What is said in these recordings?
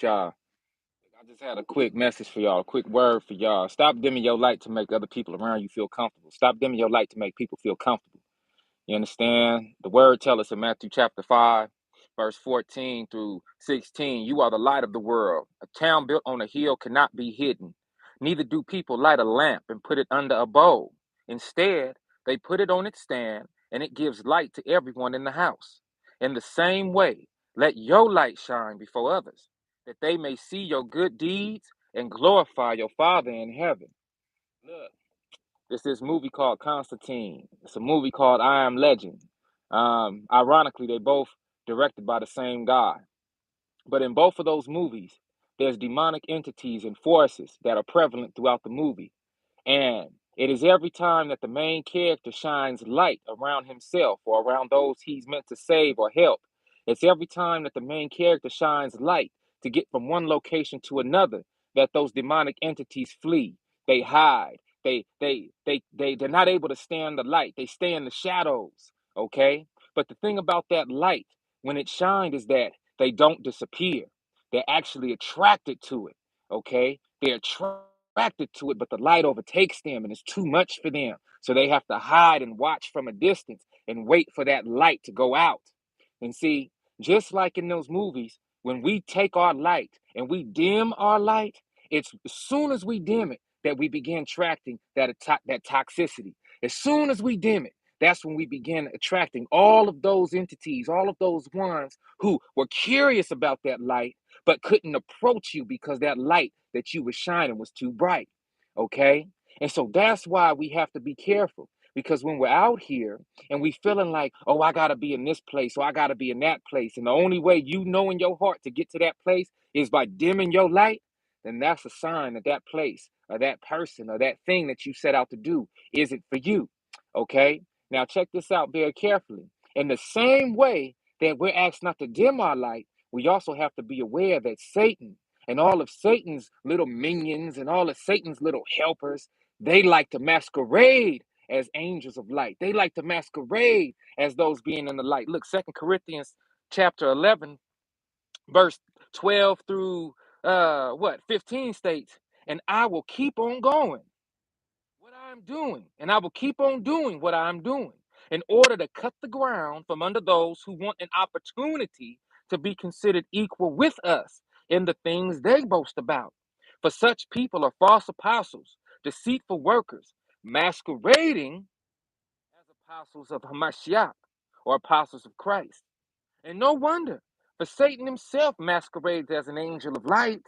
Y'all, I just had a quick message for y'all, a quick word for y'all. Stop dimming your light to make other people around you feel comfortable. Stop dimming your light to make people feel comfortable. You understand? The word tells us in Matthew chapter 5, verse 14 through 16, you are the light of the world. A town built on a hill cannot be hidden. Neither do people light a lamp and put it under a bowl. Instead, they put it on its stand, and it gives light to everyone in the house. In the same way, let your light shine before others, that they may see your good deeds and glorify your Father in heaven. Look, it's this movie called Constantine. It's a movie called I Am Legend. Ironically, they both directed by the same guy. But in both of those movies, there's demonic entities and forces that are prevalent throughout the movie. And it is every time that the main character shines light around himself or around those he's meant to save or help. It's every time that the main character shines light to get from one location to another that those demonic entities flee. They hide. They're not able to stand the light. They stay in the shadows. Okay? But the thing about that light, when it shined, is that they don't disappear. They're actually attracted to it. Okay? They're attracted to it, but the light overtakes them and it's too much for them. So they have to hide and watch from a distance and wait for that light to go out. And see, just like in those movies, when we take our light and we dim our light, it's as soon as we dim it that we begin attracting that toxicity. As soon as we dim it, that's when we begin attracting all of those entities, all of those ones who were curious about that light but couldn't approach you because that light that you were shining was too bright. Okay? And so that's why we have to be careful. Because when we're out here and we feeling like, oh, I gotta be in this place or I gotta be in that place, and the only way you know in your heart to get to that place is by dimming your light, then that's a sign that that place or that person or that thing that you set out to do isn't for you. Okay? Now check this out very carefully. In the same way that we're asked not to dim our light, we also have to be aware that Satan and all of Satan's little minions and all of Satan's little helpers, they like to masquerade as angels of light. They like to masquerade as those being in the light. Look, Second Corinthians chapter 11, verse 12 through 15 states, and I will keep on going what I'm doing, and I will keep on doing what I'm doing in order to cut the ground from under those who want an opportunity to be considered equal with us in the things they boast about. For such people are false apostles, deceitful workers, masquerading as apostles of Hamashiach or apostles of Christ. And no wonder, for Satan himself masquerades as an angel of light.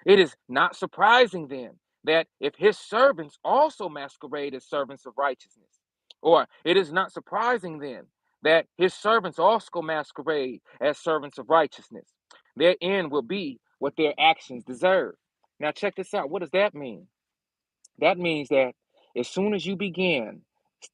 It is not surprising then that if his servants also masquerade as servants of righteousness, or it is not surprising then that his servants also masquerade as servants of righteousness, their end will be what their actions deserve. Now, check this out. What does that mean? That means that as soon as you begin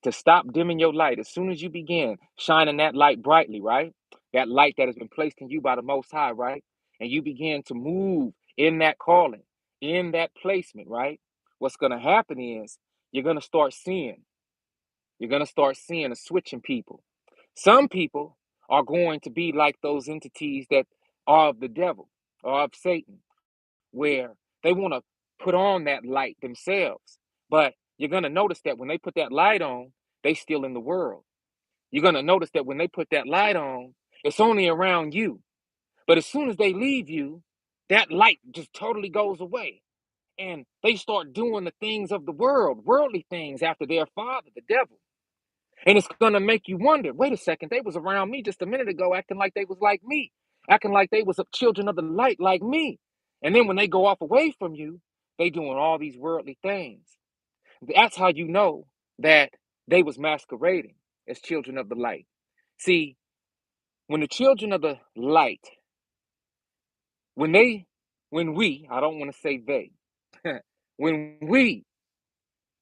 to stop dimming your light, as soon as you begin shining that light brightly, right? That light that has been placed in you by the Most High, right? And you begin to move in that calling, in that placement, right? What's going to happen is you're going to start seeing, you're going to start seeing a switch in people. Some people are going to be like those entities that are of the devil or of Satan, where they want to put on that light themselves. But you're going to notice that when they put that light on, they still in the world. You're going to notice that when they put that light on, it's only around you. But as soon as they leave you, that light just totally goes away. And they start doing the things of the world, worldly things after their father, the devil. And it's going to make you wonder, wait a second, they was around me just a minute ago acting like they was like me, acting like they was children of the light like me. And then when they go off away from you, they doing all these worldly things. That's how you know that they was masquerading as children of the light. See, when the children of the light, when they, when we, I don't want to say they, when we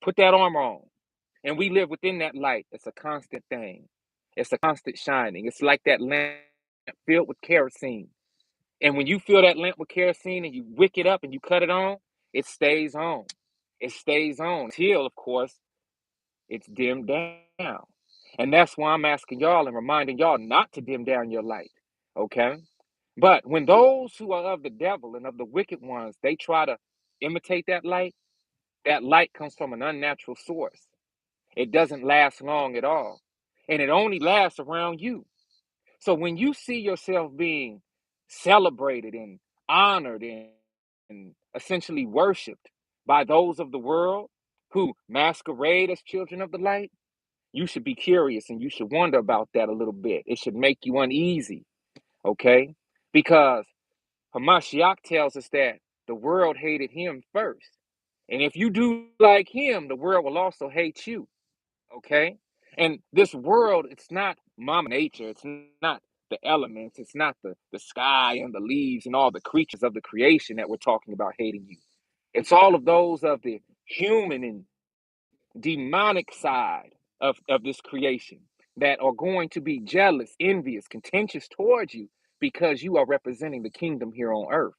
put that armor on and we live within that light, it's a constant thing. It's a constant shining. It's like that lamp filled with kerosene. And when you fill that lamp with kerosene and you wick it up and you cut it on, it stays on. It stays on until, of course, it's dimmed down. And that's why I'm asking y'all and reminding y'all not to dim down your light. Okay? But when those who are of the devil and of the wicked ones, they try to imitate that light comes from an unnatural source. It doesn't last long at all. And it only lasts around you. So when you see yourself being celebrated and honored and essentially worshiped by those of the world who masquerade as children of the light, you should be curious and you should wonder about that a little bit. It should make you uneasy, okay? Because Hamashiach tells us that the world hated him first. And if you do like him, the world will also hate you. Okay. And this world, it's not mama nature, it's not the elements, it's not the sky and the leaves and all the creatures of the creation that we're talking about hating you. It's all of those of the human and demonic side of this creation that are going to be jealous, envious, contentious towards you because you are representing the kingdom here on earth.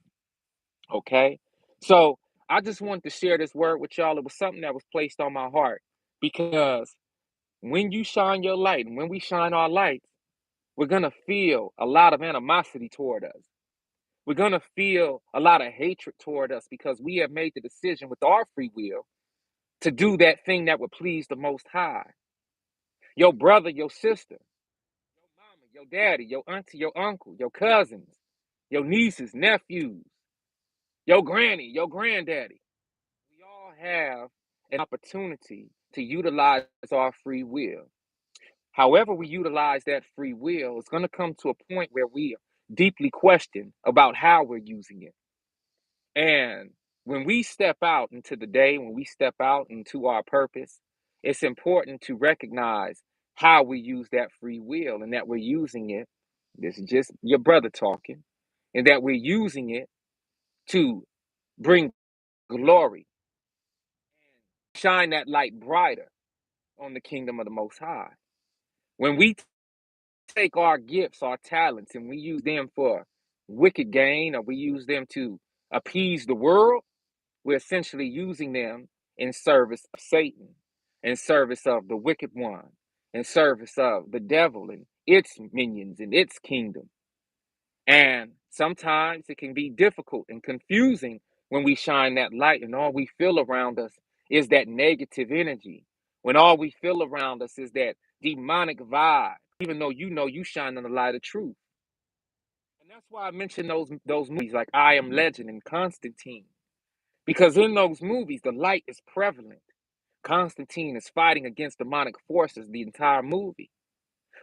Okay. So I just wanted to share this word with y'all. It was something that was placed on my heart because when you shine your light and when we shine our lights, we're going to feel a lot of animosity toward us. We're going to feel a lot of hatred toward us because we have made the decision with our free will to do that thing that would please the Most High. Your brother, your sister, your mama, your daddy, your auntie, your uncle, your cousins, your nieces, nephews, your granny, your granddaddy. We all have an opportunity to utilize our free will. However, we utilize that free will, it's going to come to a point where we deeply question about how we're using it. And when we step out into the day, when we step out into our purpose, it's important to recognize how we use that free will and that we're using it. This is just your brother talking, and that we're using it to bring glory, shine that light brighter on the kingdom of the Most High. When we take our gifts, our talents, and we use them for wicked gain or we use them to appease the world, we're essentially using them in service of Satan, in service of the wicked one, in service of the devil and its minions and its kingdom. And sometimes it can be difficult and confusing when we shine that light and all we feel around us is that negative energy. When all we feel around us is that demonic vibe, even though you know you shine in the light of truth. And that's why I mentioned those movies like I Am Legend and Constantine. Because in those movies, the light is prevalent. Constantine is fighting against demonic forces the entire movie.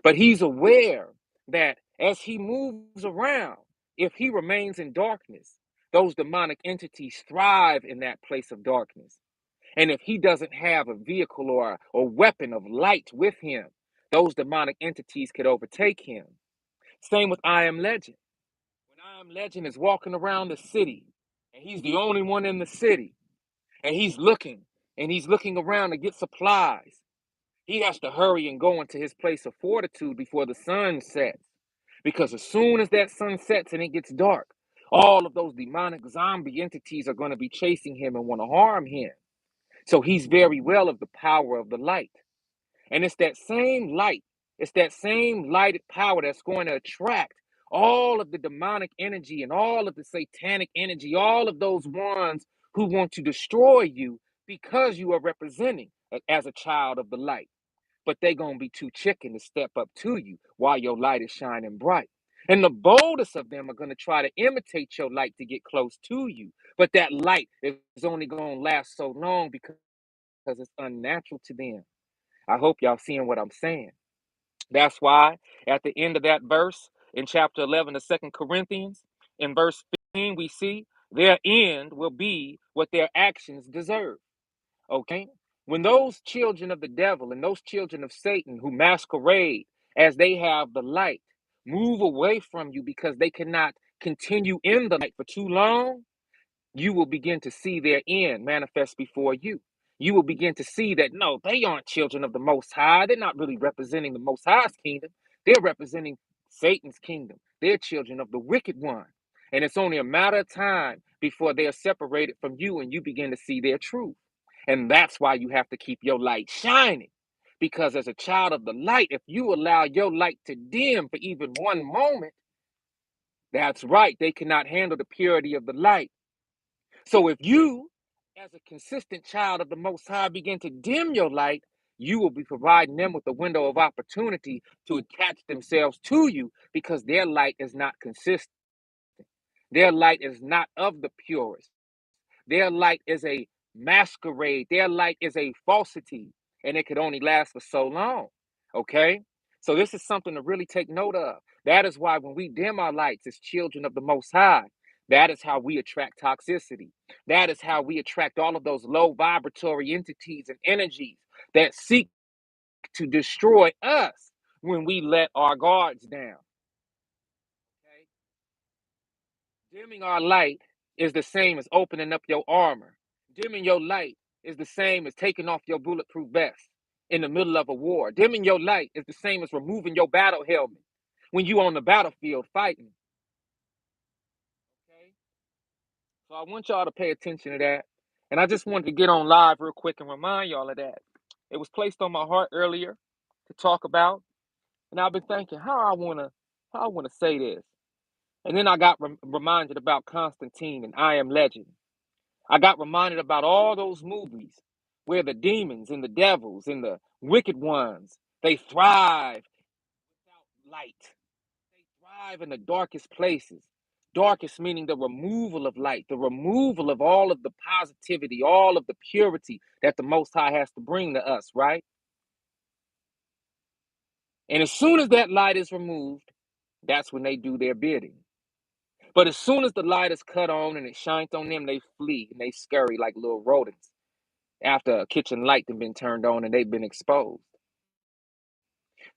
But he's aware that as he moves around, if he remains in darkness, those demonic entities thrive in that place of darkness. And if he doesn't have a vehicle or a weapon of light with him, those demonic entities could overtake him. Same with I Am Legend. When I Am Legend is walking around the city, and he's the only one in the city, and he's looking around to get supplies. He has to hurry and go into his place of fortitude before the sun sets. Because as soon as that sun sets and it gets dark, all of those demonic zombie entities are going to be chasing him and want to harm him. So he's very well of the power of the light. And it's that same light, it's that same lighted power that's going to attract all of the demonic energy and all of the satanic energy, all of those ones who want to destroy you because you are representing as a child of the light. But they're going to be too chicken to step up to you while your light is shining bright. And the boldest of them are going to try to imitate your light to get close to you. But that light is only going to last so long because it's unnatural to them. I hope y'all seeing what I'm saying. That's why at the end of that verse in chapter 11 of Second Corinthians, in verse 15, we see their end will be what their actions deserve. Okay? When those children of the devil and those children of Satan who masquerade as they have the light move away from you because they cannot continue in the light for too long, you will begin to see their end manifest before you. You will begin to see that no, they aren't children of the Most High. They're not really representing the Most High's kingdom. They're representing Satan's kingdom. They're children of the wicked one. And it's only a matter of time before they are separated from you and you begin to see their truth. And that's why you have to keep your light shining. Because as a child of the light, if you allow your light to dim for even one moment, That's right. They cannot handle the purity of the light. So if you, as a consistent child of the Most High, begin to dim your light, you will be providing them with a window of opportunity to attach themselves to you because their light is not consistent. Their light is not of the purest. Their light is a masquerade. Their light is a falsity, and it could only last for so long. Okay? So, this is something to really take note of. That is why when we dim our lights as children of the Most High, that is how we attract toxicity. That is how we attract all of those low vibratory entities and energies that seek to destroy us when we let our guards down. Okay? Dimming our light is the same as opening up your armor. Dimming your light is the same as taking off your bulletproof vest in the middle of a war. Dimming your light is the same as removing your battle helmet when you on the battlefield fighting. Okay? So I want y'all to pay attention to that. And I just wanted to get on live real quick and remind y'all of that. It was placed on my heart earlier to talk about. And I've been thinking how I wanna say this. And then I got reminded about Constantine and I Am Legend. I got reminded about all those movies where the demons and the devils and the wicked ones, they thrive without light. They thrive in the darkest places. Darkest meaning the removal of light, the removal of all of the positivity, all of the purity that the Most High has to bring to us, right? And as soon as that light is removed, that's when they do their bidding. But as soon as the light is cut on and it shines on them, they flee and they scurry like little rodents after a kitchen light has been turned on and they've been exposed.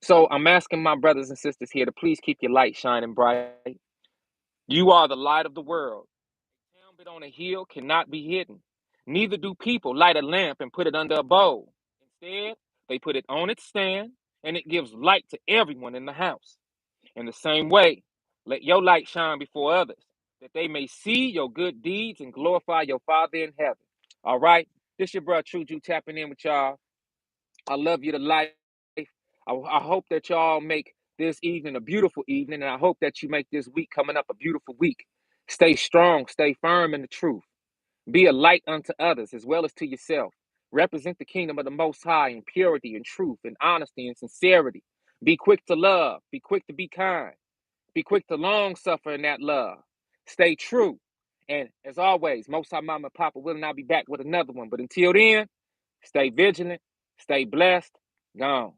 So I'm asking my brothers and sisters here to please keep your light shining bright. You are the light of the world. A town built on a hill cannot be hidden. Neither do people light a lamp and put it under a bowl. Instead, they put it on its stand and it gives light to everyone in the house. In the same way, let your light shine before others, that they may see your good deeds and glorify your Father in heaven. All right? This your brother True Jew tapping in with y'all. I love you to life. I hope that y'all make this evening a beautiful evening, and I hope that you make this week coming up a beautiful week. Stay strong, stay firm in the truth. Be a light unto others as well as to yourself. Represent the kingdom of the Most High in purity and truth and honesty and sincerity. Be quick to love. Be quick to be kind. Be quick to long suffer in that love. Stay true. And as always, Most High Mama and Papa will not be back with another one. But until then, stay vigilant, stay blessed, gone.